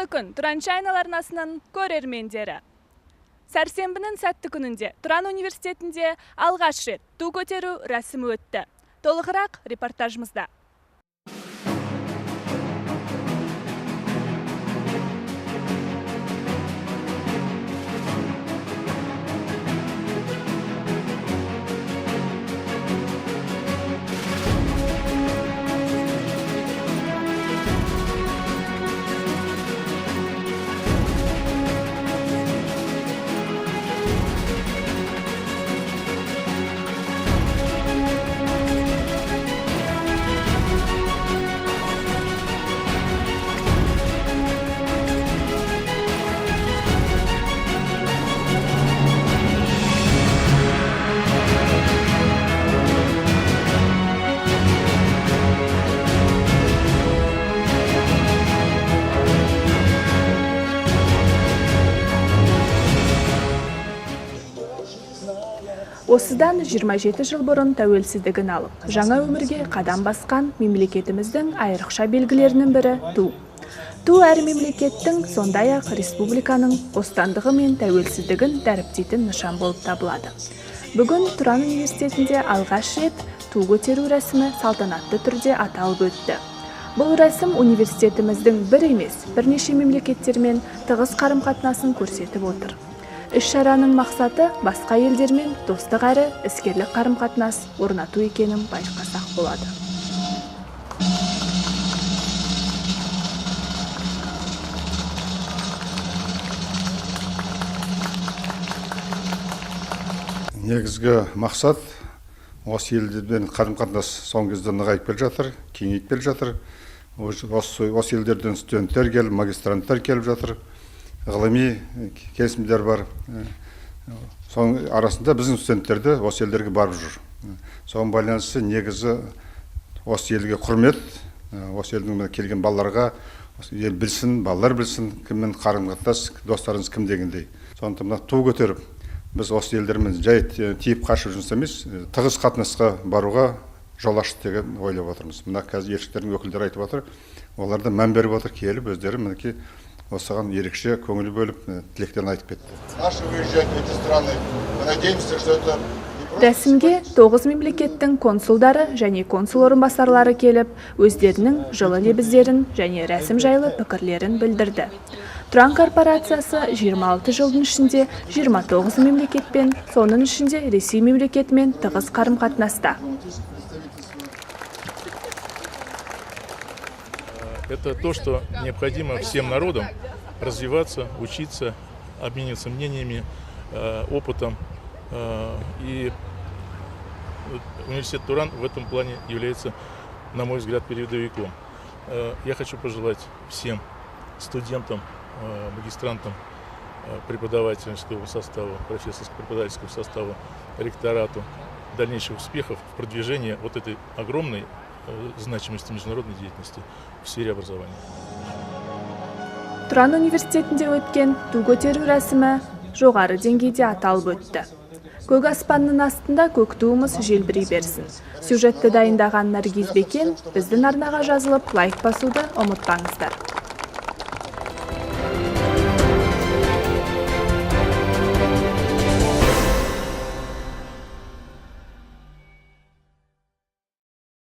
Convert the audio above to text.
Құтты күн Тұран Чайналар арнасының көрермендері. Сәрсенбінің сәтті күнінде Тұран университетінде алғаш рет ту көтеру рәсімі өтті. Толығырақ репортажымызда. Осыдан 27 жыл бұрын тәуелсіздігін алып, жаңа өмірге қадам басқан мемлекетіміздің айрықша белгілерінің бірі ту. Ту әр мемлекеттің, сондай-ақ республиканың бостандығы мен тәуелсіздігін дәріптейтін нышан болып табылады. Бүгін Тұран университетінде алғаш рет ту көтеру рәсімі салтанатты түрде аталып өтті. Бұл рәсім университетіміздің бір емес, бірнеше мемлекеттермен тығыз қарым-қатынасын көрсетіп отыр. Іс-шараның мақсаты басқа елдермен достық әрі іскерлік қарым-қатынас орнату екенін байқасақ болады. Негізгі мақсат осы елдермен қарым-қатынас соңғы кезде нығайып келе жатыр, кеңейіп келе жатыр. Осы елдерден студенттер келіп, магистранттар келіп жатыр. Ғылыми келісімдер бар. Соның арасында біздің студенттерді осы елдерге барып жүр. Соның байланысы негізі осы елге құрмет, осы елдің келген балаларға ел білсін, балалар білсін, кіммен қарым-қатынас, достарыңыз кім дегендей. Сондықтан ту көтеріп, біз осы елдермен жай тиіп қашып жұмыс емес, тығыз қатынасқа баруға жол ашты деген ойлап отырмыз. Мына қазір елшілердің өкілдері айтып отыр, олар да мән беріп отыр, келіп өздері мінекей осыған ерекше көңіл бөліп, тілектерін айтып кетті. Рәсімге 9 мемлекеттің консулдары және консул орынбасарлары келіп, өздерінің жылы лебіздерін және рәсім жайлы пікірлерін білдірді. Тұран корпорациясы 26 жылдың ішінде 29 мемлекетпен, соның ішінде Ресей мемлекетімен тығыз қарым-қатынаста. Это то, что необходимо всем народам развиваться, учиться, обмениваться мнениями, опытом. И университет Туран в этом плане является, на мой взгляд, передовиком. Я хочу пожелать всем студентам, магистрантам, преподавательского состава, профессорско-преподавательского состава, ректорату дальнейших успехов в продвижении вот этой огромной значимости международной деятельности в сфере образования. Тұран университетінде өткен ту көтеру рәсімі жоғары деңгейде аталып өтті. Көк аспанның астында көк туымыз желбірей берсін. Сюжетті дайындаған Наргиз Бекен біздің арнаға жазылып лайк басуды ұмытпаңыздар.